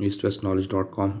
eastwestknowledge.com,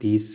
30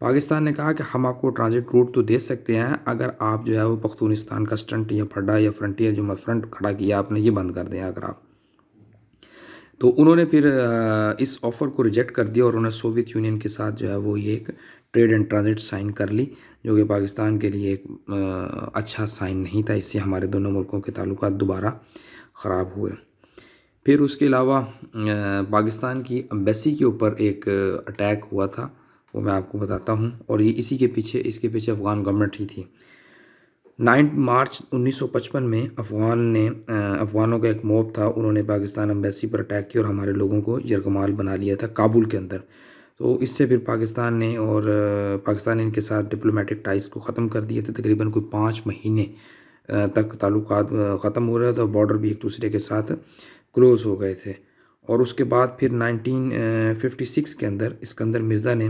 Pakistan نے کہا کہ ہم آپ کو ٹرانزٹ روٹ تو دے سکتے ہیں اگر آپ جو ہے وہ پختونستان کا اسٹنٹ یا پھڈا یا فرنٹیئر جو فرنٹ کھڑا کیا آپ نے یہ بند کر دیں اگر آپ. تو انہوں نے پھر اس آفر کو ریجیکٹ کر دیا اور انہوں نے سوویت یونین کے ساتھ جو ہے وہ یہ ایک ٹریڈ اینڈ ٹرانزٹ سائن کر لی جو کہ پاکستان کے لیے ایک اچھا سائن نہیں تھا. اس سے ہمارے دونوں ملکوں کے تعلقات دوبارہ خراب ہوئے. پھر اس کے علاوہ پاکستان کی امبیسی کے اوپر ایک اٹیک ہوا تھا وہ میں آپ کو بتاتا ہوں اور یہ اس کے پیچھے افغان گورنمنٹ ہی تھی. 9 مارچ 1955 میں افغانوں کا ایک موب تھا. انہوں نے پاکستان امبیسی پر اٹیک کیا اور ہمارے لوگوں کو یرغمال بنا لیا تھا کابل کے اندر. تو اس سے پھر پاکستان نے اور پاکستان نے ان کے ساتھ ڈپلومیٹک ٹائز کو ختم کر دیے تھے. تقریباً کوئی 5 مہینے تک تعلقات ختم ہو رہے تھے اور بارڈر بھی ایک دوسرے کے ساتھ کلوز ہو گئے تھے. اور اس کے بعد پھر 1956 کے اندر اسکندر مرزا نے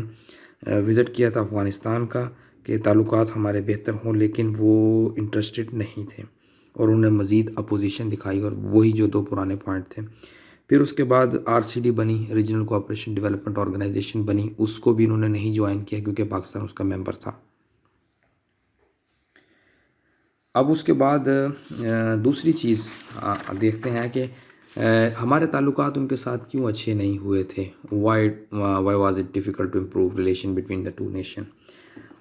وزٹ کیا تھا افغانستان کا کہ تعلقات ہمارے بہتر ہوں، لیکن وہ انٹرسٹڈ نہیں تھے اور انہوں نے مزید اپوزیشن دکھائی اور وہی جو 2 پرانے پوائنٹ تھے. پھر اس کے بعد RCD بنی، ریجنل کوآپریشن ڈیولپمنٹ آرگنائزیشن بنی، اس کو بھی انہوں نے نہیں جوائن کیا کیونکہ پاکستان اس کا ممبر تھا. اب اس کے بعد دوسری چیز دیکھتے ہیں کہ ہمارے تعلقات ان کے ساتھ کیوں اچھے نہیں ہوئے تھے. Why was it difficult to improve relation between the two nation.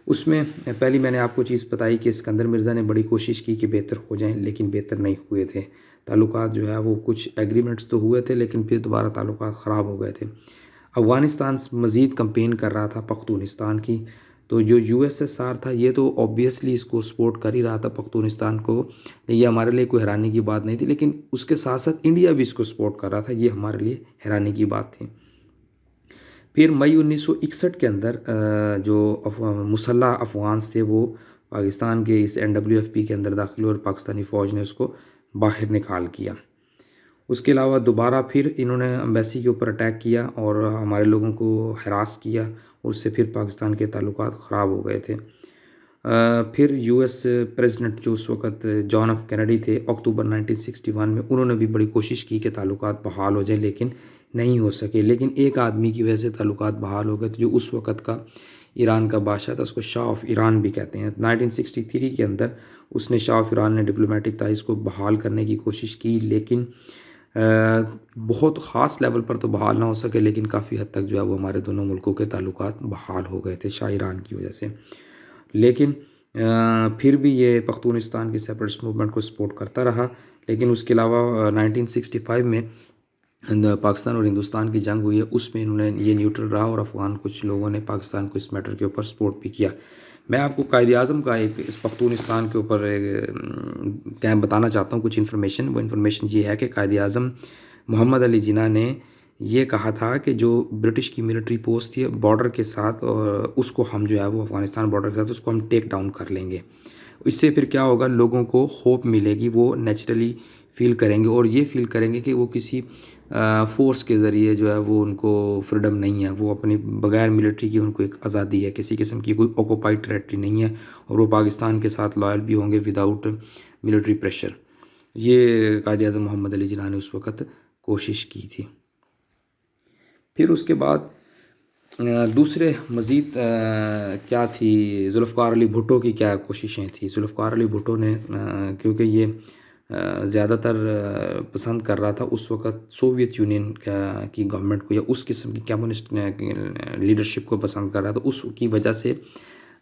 اس میں پہلی میں نے آپ کو چیز بتائی کہ اسکندر مرزا نے بڑی کوشش کی کہ بہتر ہو جائیں لیکن بہتر نہیں ہوئے تھے. تعلقات جو ہے وہ کچھ ایگریمنٹس تو ہوئے تھے لیکن پھر دوبارہ تعلقات خراب ہو گئے تھے. افغانستان مزید کمپین کر رہا تھا پختونستان کی، تو جو USSR تھا یہ تو اوبیسلی اس کو سپورٹ کر ہی رہا تھا پختونستان کو، یہ ہمارے لیے کوئی حیرانی کی بات نہیں تھی. لیکن اس کے ساتھ ساتھ انڈیا بھی اس کو سپورٹ کر رہا تھا، یہ ہمارے لیے حیرانی کی بات تھی. پھر مئی 1961 کے اندر جو مسلح افغانس تھے وہ پاکستان کے اس NWFP کے اندر داخل ہوئے اور پاکستانی فوج نے اس کو باہر نکال کیا. اس کے علاوہ دوبارہ پھر انہوں نے امبیسی کے اوپر اٹیک کیا اور ہمارے لوگوں کو ہراس کیا اور اس سے پھر پاکستان کے تعلقات خراب ہو گئے تھے. پھر US پریزیڈنٹ جو اس وقت جان ایف کینیڈی تھے، اکتوبر 1961 میں انہوں نے بھی بڑی کوشش کی کہ تعلقات بحال ہو جائیں لیکن نہیں ہو سکے. لیکن ایک آدمی کی وجہ سے تعلقات بحال ہو گئے تھے جو اس وقت کا ایران کا بادشاہ تھا، اس کو شاہ آف ایران بھی کہتے ہیں. 1963 کے اندر اس نے شاہ آف ایران نے ڈپلومیٹک ٹائز کو بحال کرنے کی کوشش کی لیکن بہت خاص لیول پر تو بحال نہ ہو سکے لیکن کافی حد تک جو ہے وہ ہمارے دونوں ملکوں کے تعلقات بحال ہو گئے تھے شاہ ایران کی وجہ سے. لیکن پھر بھی یہ پختونستان کی سیپریٹسٹ موومنٹ کو سپورٹ کرتا رہا. لیکن اس کے علاوہ 1965 میں پاکستان اور ہندوستان کی جنگ ہوئی ہے، اس میں انہوں نے یہ نیوٹرل رہا اور افغان کچھ لوگوں نے پاکستان کو اس میٹر کے اوپر سپورٹ بھی کیا. میں آپ کو قائد اعظم کا ایک اس پختونستان کے اوپر بتانا چاہتا ہوں کچھ انفارمیشن. وہ انفارمیشن یہ ہے کہ قائد اعظم محمد علی جناح نے یہ کہا تھا کہ جو برٹش کی ملٹری پوسٹ تھی بارڈر کے ساتھ اس کو ہم جو ہے وہ افغانستان بارڈر کے ساتھ اس کو ہم ٹیک ڈاؤن کر لیں گے. اس سے پھر کیا ہوگا، لوگوں کو ہوپ ملے گی، وہ نیچرلی فیل کریں گے اور یہ فیل کریں گے کہ وہ کسی فورس کے ذریعے جو ہے وہ ان کو فریڈم نہیں ہے، وہ اپنی بغیر ملٹری کی ان کو ایک آزادی ہے، کسی قسم کی کوئی آکوپائڈ ٹریٹری نہیں ہے اور وہ پاکستان کے ساتھ لائل بھی ہوں گے وداؤٹ ملٹری پریشر. یہ قائد اعظم محمد علی جناح نے اس وقت کوشش کی تھی. پھر اس کے بعد دوسرے مزید کیا تھی، ذوالفقار علی بھٹو کی کیا کوششیں تھیں. ذوالفقار علی بھٹو نے کیونکہ یہ زیادہ تر پسند کر رہا تھا اس وقت سوویت یونین کی گورنمنٹ کو یا اس قسم کی کمیونسٹ لیڈرشپ کو پسند کر رہا تھا، اس کی وجہ سے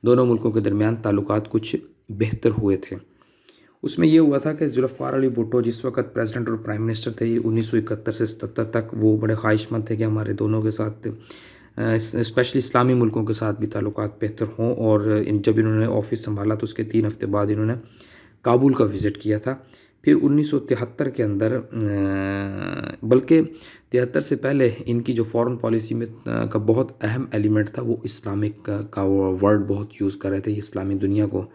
دونوں ملکوں کے درمیان تعلقات کچھ بہتر ہوئے تھے. اس میں یہ ہوا تھا کہ ذوالفقار علی بھٹو جس وقت پریزیڈنٹ اور پرائم منسٹر تھے 1971 سے 77 تک، وہ بڑے خواہش مند تھے کہ ہمارے دونوں کے ساتھ اسپیشلی اسلامی ملکوں کے ساتھ بھی تعلقات بہتر ہوں. اور جب انہوں نے آفس سنبھالا تو اس کے 3 ہفتے بعد انہوں نے کابل کا وزٹ کیا تھا. پھر 1973 کے اندر، بلکہ 73 سے پہلے ان کی جو فارن پالیسی میں کا بہت اہم ایلیمنٹ تھا وہ اسلامک کا ورڈ بہت یوز کر رہے تھے، یہ اسلامی دنیا کو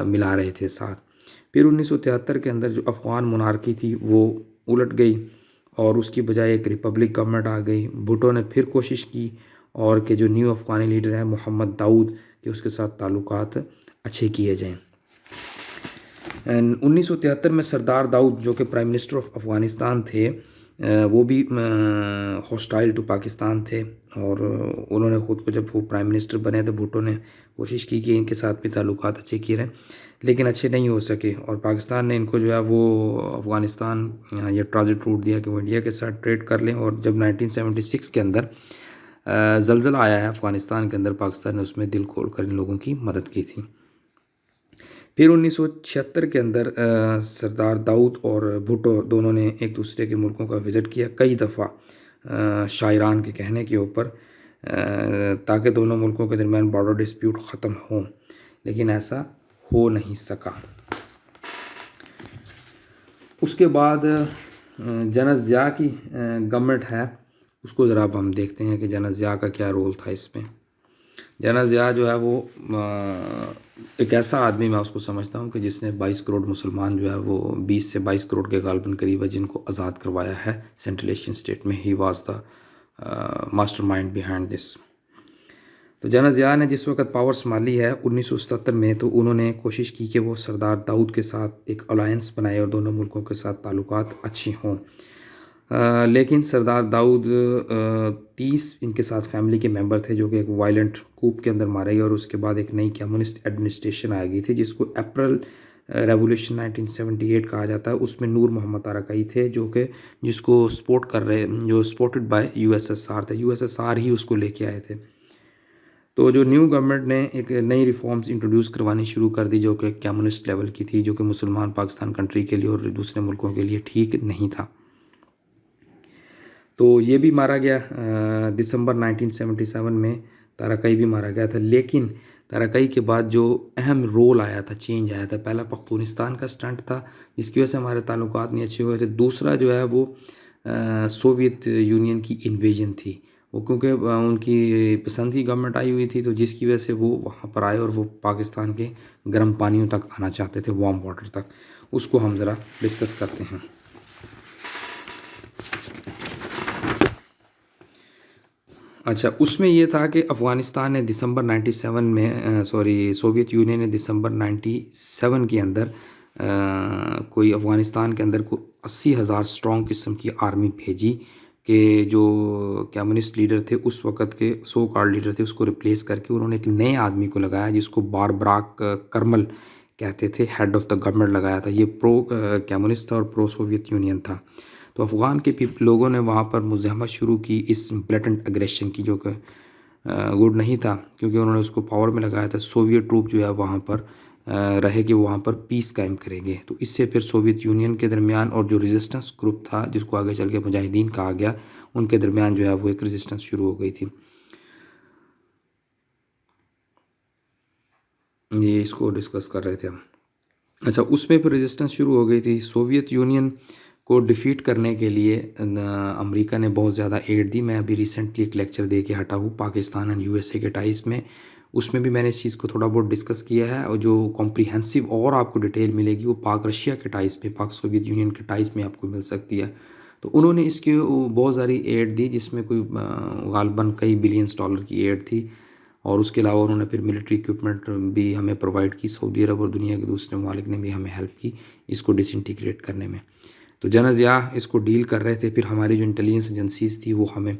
ملا رہے تھے ساتھ. پھر 1973 کے اندر جو افغان مونارکی تھی وہ الٹ گئی اور اس کی بجائے ایک ریپبلک گورنمنٹ آ گئی. بھٹو نے پھر کوشش کی اور کہ جو نیو افغانی لیڈر ہیں محمد داؤد کہ اس کے ساتھ تعلقات اچھے کیے جائیں. 1973 میں سردار داؤد جو کہ پرائم منسٹر آف افغانستان تھے، وہ بھی ہاسٹائل ٹو پاکستان تھے، اور انہوں نے خود کو جب وہ پرائم منسٹر بنے تو بھٹو نے کوشش کی کہ ان کے ساتھ بھی تعلقات اچھے کیے رہیں، لیکن اچھے نہیں ہو سکے، اور پاکستان نے ان کو جو ہے وہ افغانستان یہ ٹرانزٹ روٹ دیا کہ وہ انڈیا کے ساتھ ٹریڈ کر لیں، اور جب 1976 کے اندر زلزلہ آیا ہے افغانستان کے اندر، پاکستان نے اس میں دل کھول کر ان لوگوں کی مدد کی تھی۔ پھر 1976 کے اندر سردار داؤد اور بھٹو دونوں نے ایک دوسرے کے ملکوں کا وزٹ کیا کئی دفعہ، شاعران کے کہنے کے اوپر، تاکہ دونوں ملکوں کے درمیان بارڈر ڈسپیوٹ ختم ہوں، لیکن ایسا ہو نہیں سکا۔ اس کے بعد جنرل ضیاء کی گورنمنٹ ہے، اس کو ذرا اب ہم دیکھتے ہیں کہ جنرل ضیاء کا کیا رول تھا اس میں۔ جنرل ضیاء جو ہے وہ ایک ایسا آدمی میں اس کو سمجھتا ہوں کہ جس نے 22 کروڑ مسلمان جو ہے وہ 20 سے 22 کروڑ کے غالباً قریب ہے جن کو آزاد کروایا ہے سینٹرل ایشین اسٹیٹ میں۔ He was the master mind behind this. تو جنرل ضیاء نے جس وقت پاور سنبھالی ہے 1977 میں، تو انہوں نے کوشش کی کہ وہ سردار داؤد کے ساتھ ایک الائنس بنائے اور دونوں ملکوں کے ساتھ تعلقات اچھی ہوں، لیکن سردار داؤد 30 ان کے ساتھ فیملی کے ممبر تھے جو کہ ایک وائلنٹ کوپ کے اندر مارے گئے، اور اس کے بعد ایک نئی کمیونسٹ ایڈمنسٹریشن آ گئی تھی جس کو اپریل ریولیوشن 1978 کہا جاتا ہے۔ اس میں نور محمد تارکائی تھے جو کہ جس کو سپورٹ کر رہے، جو سپورٹڈ بائی USSR تھے، USSR ہی اس کو لے کے آئے تھے۔ تو جو نیو گورنمنٹ نے ایک نئی ریفارمز انٹروڈیوس کروانی شروع کر دی جو کہ کمیونسٹ لیول کی تھی، جو کہ مسلمان پاکستان کنٹری کے لیے اور دوسرے ملکوں کے لیے ٹھیک نہیں تھا۔ تو یہ بھی مارا گیا دسمبر 1977 میں، تارکائی بھی مارا گیا تھا، لیکن تارکائی کے بعد جو اہم رول آیا تھا، چینج آیا تھا، پہلا پختونستان کا سٹنٹ تھا جس کی وجہ سے ہمارے تعلقات نہیں اچھے ہوئے تھے، دوسرا جو ہے وہ سوویت یونین کی انویژن تھی، وہ کیونکہ ان کی پسند کی گورنمنٹ آئی ہوئی تھی، تو جس کی وجہ سے وہ وہاں پر آئے اور وہ پاکستان کے گرم پانیوں تک آنا چاہتے تھے، وارم واٹر تک۔ اس کو ہم ذرا ڈسکس کرتے ہیں۔ اچھا، اس میں یہ تھا کہ افغانستان نے دسمبر 97 میں سوویت یونین نے دسمبر 97 کے اندر کوئی افغانستان کے اندر کو 80,000 اسٹرانگ قسم کی آرمی بھیجی کہ جو کمیونسٹ لیڈر تھے اس وقت کے، سو کالڈ لیڈر تھے، اس کو ریپلیس کر کے انہوں نے ایک نئے آدمی کو لگایا جس کو باربراک کرمل کہتے تھے، ہیڈ آف دا گورنمنٹ لگایا تھا۔ یہ پرو کمیونسٹ تھا اور پرو سوویت یونین تھا۔ تو افغان کے لوگوں نے وہاں پر مزاحمت شروع کی اس بلیٹنٹ اگریشن کی، جو کہ گڈ نہیں تھا، کیونکہ انہوں نے اس کو پاور میں لگایا تھا۔ سوویت ٹروپ جو ہے وہاں پر رہے کہ وہاں پر پیس قائم کریں گے، تو اس سے پھر سوویت یونین کے درمیان اور جو ریزسٹنس گروپ تھا جس کو آگے چل کے مجاہدین کہا گیا، ان کے درمیان جو ہے وہ ایک ریزسٹنس شروع ہو گئی تھی۔ یہ اس کو ڈسکس کر رہے تھے ہم۔ اچھا، اس میں پھر ریزسٹنس شروع ہو گئی تھی۔ سوویت یونین کو ڈیفیٹ کرنے کے لیے امریکہ نے بہت زیادہ ایڈ دی۔ میں ابھی ریسنٹلی ایک لیکچر دے کے ہٹا ہوں پاکستان اینڈ USA کے ٹائز میں، اس میں بھی میں نے اس چیز کو تھوڑا بہت ڈسکس کیا ہے، اور جو کمپریہنسو اور آپ کو ڈیٹیل ملے گی وہ پاک رشیا کے ٹائز پہ، پاک سوویت یونین کے ٹائز میں آپ کو مل سکتی ہے۔ تو انہوں نے اس کی بہت ساری ایڈ دی جس میں کوئی غالباً کئی بلینس ڈالر کی ایڈ تھی، اور اس کے علاوہ انہوں نے پھر ملٹری اکوپمنٹ بھی ہمیں پرووائڈ کی۔ سعودی عرب اور دنیا کے دوسرے ممالک نے بھی ہمیں ہیلپ کی اس کو ڈس انٹیگریٹ کرنے میں۔ تو جنرل ضیاء اس کو ڈیل کر رہے تھے، پھر ہماری جو انٹیلیجنس ایجنسیز تھی وہ ہمیں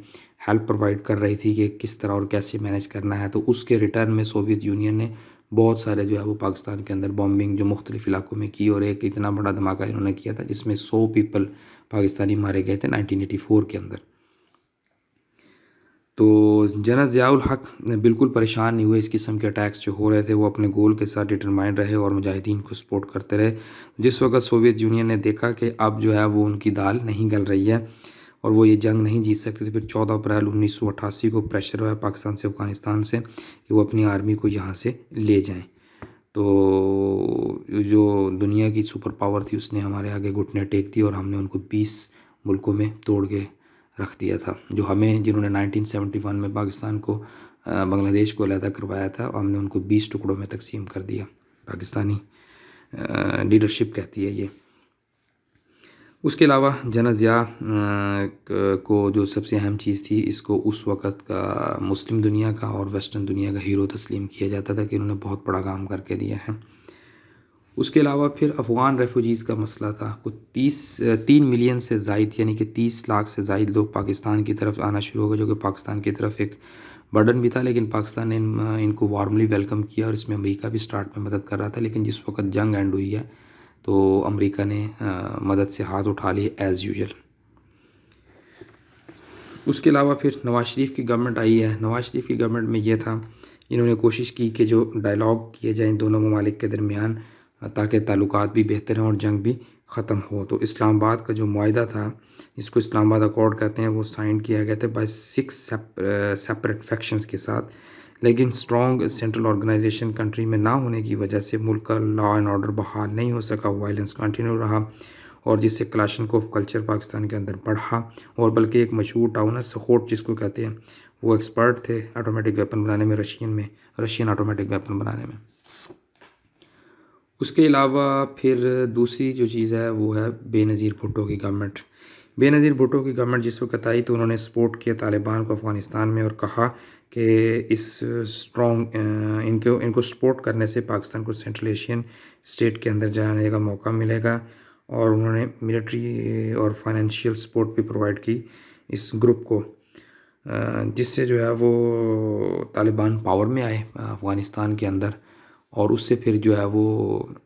ہیلپ پرووائڈ کر رہی تھی کہ کس طرح اور کیسے مینیج کرنا ہے۔ تو اس کے ریٹرن میں سوویت یونین نے بہت سارے جو ہے وہ پاکستان کے اندر بامبنگ جو مختلف علاقوں میں کی، اور ایک اتنا بڑا دھماکہ انہوں نے کیا تھا جس میں 100 پیپل پاکستانی مارے گئے تھے 1984 کے اندر۔ تو جنرل ضیاء الحق بالکل پریشان نہیں ہوئے، اس قسم کے اٹیکس جو ہو رہے تھے وہ اپنے گول کے ساتھ ڈٹرمائنڈ رہے اور مجاہدین کو سپورٹ کرتے رہے۔ جس وقت سوویت یونین نے دیکھا کہ اب جو ہے وہ ان کی دال نہیں گل رہی ہے اور وہ یہ جنگ نہیں جیت سکتے تھے، پھر 14 اپریل 1988 کو پریشر ہوا پاکستان سے، افغانستان سے، کہ وہ اپنی آرمی کو یہاں سے لے جائیں۔ تو جو دنیا کی سپر پاور تھی اس نے ہمارے آگے گھٹنے ٹیک دی اور ہم نے ان کو 20 ملکوں میں توڑ کے رکھ دیا تھا، جو ہمیں جنہوں نے 1971 میں پاکستان کو بنگلہ دیش کو علیحدہ کروایا تھا، ہم نے ان کو 20 ٹکڑوں میں تقسیم کر دیا۔ پاکستانی لیڈرشپ کہتی ہے یہ۔ اس کے علاوہ جنرل ضیاء کو جو سب سے اہم چیز تھی، اس کو اس وقت کا مسلم دنیا کا اور ویسٹرن دنیا کا ہیرو تسلیم کیا جاتا تھا کہ انہوں نے بہت بڑا کام کر کے دیا ہے۔ اس کے علاوہ پھر افغان ریفیوجیز کا مسئلہ تھا. کچھ 3 ملین سے زائد یعنی کہ 30 لاکھ سے زائد لوگ پاکستان کی طرف آنا شروع ہو گئے، جو کہ پاکستان کی طرف ایک برڈن بھی تھا، لیکن پاکستان نے ان کو وارملی ویلکم کیا، اور اس میں امریکہ بھی سٹارٹ میں مدد کر رہا تھا. لیکن جس وقت جنگ اینڈ ہوئی ہے تو امریکہ نے مدد سے ہاتھ اٹھا لیے ایز یوزل. اس کے علاوہ پھر نواز شریف کی گورنمنٹ آئی ہے. نواز شریف کی گورنمنٹ میں یہ تھا، انہوں نے کوشش کی کہ جو ڈائلاگ کیے جائیں دونوں ممالک کے درمیان تاکہ تعلقات بھی بہتر ہوں اور جنگ بھی ختم ہو. تو اسلام آباد کا جو معاہدہ تھا، جس کو اسلام آباد اکارڈ کہتے ہیں، وہ سائن کیا گیا تھا بائی 6 سیپریٹ فیکشنز کے ساتھ. لیکن اسٹرانگ سینٹرل آرگنائزیشن کنٹری میں نہ ہونے کی وجہ سے ملک کا لا اینڈ آرڈر بحال نہیں ہو سکا، وائلنس کنٹینیو رہا، اور جس سے کلاشنکوف کلچر پاکستان کے اندر بڑھا. اور بلکہ ایک مشہور ٹاؤن ہے سخوٹ جس کو کہتے ہیں، وہ ایکسپرٹ تھے آٹومیٹک ویپن بنانے میں، رشین آٹومیٹک ویپن بنانے میں. اس کے علاوہ پھر دوسری جو چیز ہے وہ ہے بے نظیر بھٹو کی گورنمنٹ. بے نظیر بھٹو کی گورنمنٹ جس وقت آئی تو انہوں نے سپورٹ کیا طالبان کو افغانستان میں، اور کہا کہ اس اسٹرانگ ان کو سپورٹ کرنے سے پاکستان کو سینٹرل ایشین اسٹیٹ کے اندر جانے کا موقع ملے گا. اور انہوں نے ملٹری اور فائنینشیل سپورٹ بھی پرووائڈ کی اس گروپ کو، جس سے جو ہے وہ طالبان پاور میں آئے افغانستان کے اندر. اور اس سے پھر جو ہے وہ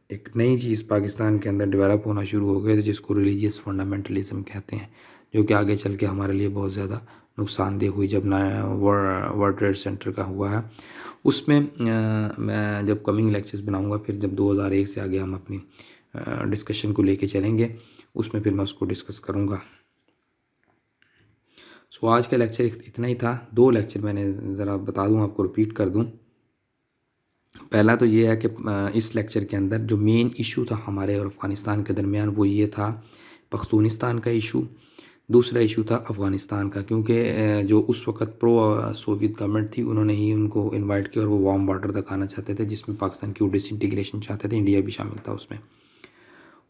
ایک نئی چیز پاکستان کے اندر ڈیولپ ہونا شروع ہو گئی، جس کو ریلیجیس فنڈامنٹلزم کہتے ہیں، جو کہ آگے چل کے ہمارے لیے بہت زیادہ نقصان دہ ہوئی جب ورلڈ ٹریڈ سینٹر کا ہوا ہے. اس میں میں جب کمنگ لیکچرز بناؤں گا، پھر جب 2001 سے آگے ہم اپنی ڈسکشن کو لے کے چلیں گے، اس میں پھر میں اس کو ڈسکس کروں گا. سو آج کا لیکچر اتنا ہی تھا. 2 لیکچر میں نے ذرا بتا دوں، آپ کو ریپیٹ کر دوں. پہلا تو یہ ہے کہ اس لیکچر کے اندر جو مین ایشو تھا ہمارے اور افغانستان کے درمیان، وہ یہ تھا پختونستان کا ایشو. دوسرا ایشو تھا افغانستان کا، کیونکہ جو اس وقت پرو سوویت گورنمنٹ تھی، انہوں نے ہی ان کو انوائٹ کیا اور وہ وارم بارڈر تک آنا چاہتے تھے، جس میں پاکستان کی وہ ڈس انٹیگریشن چاہتے تھے، انڈیا بھی شامل تھا اس میں.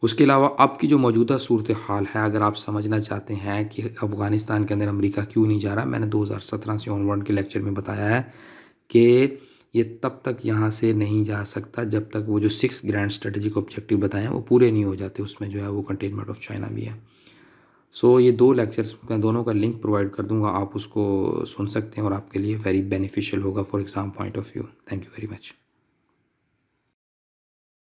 اس کے علاوہ اب کی جو موجودہ صورتحال ہے، اگر آپ سمجھنا چاہتے ہیں کہ افغانستان کے اندر امریکہ کیوں نہیں جا رہا، میں نے 2017 سے آنورڈ کے لیکچر میں بتایا ہے کہ یہ تب تک یہاں سے نہیں جا سکتا جب تک وہ جو 6 گرینڈ اسٹریٹجک آبجیکٹیو بتائے ہیں وہ پورے نہیں ہو جاتے. اس میں جو ہے وہ کنٹینمنٹ آف چائنا بھی ہے. سو یہ 2 لیکچرز میں دونوں کا لنک پرووائڈ کر دوں گا، آپ اس کو سن سکتے ہیں اور آپ کے لیے ویری بینیفیشیل ہوگا for exam point of view. Thank you very much.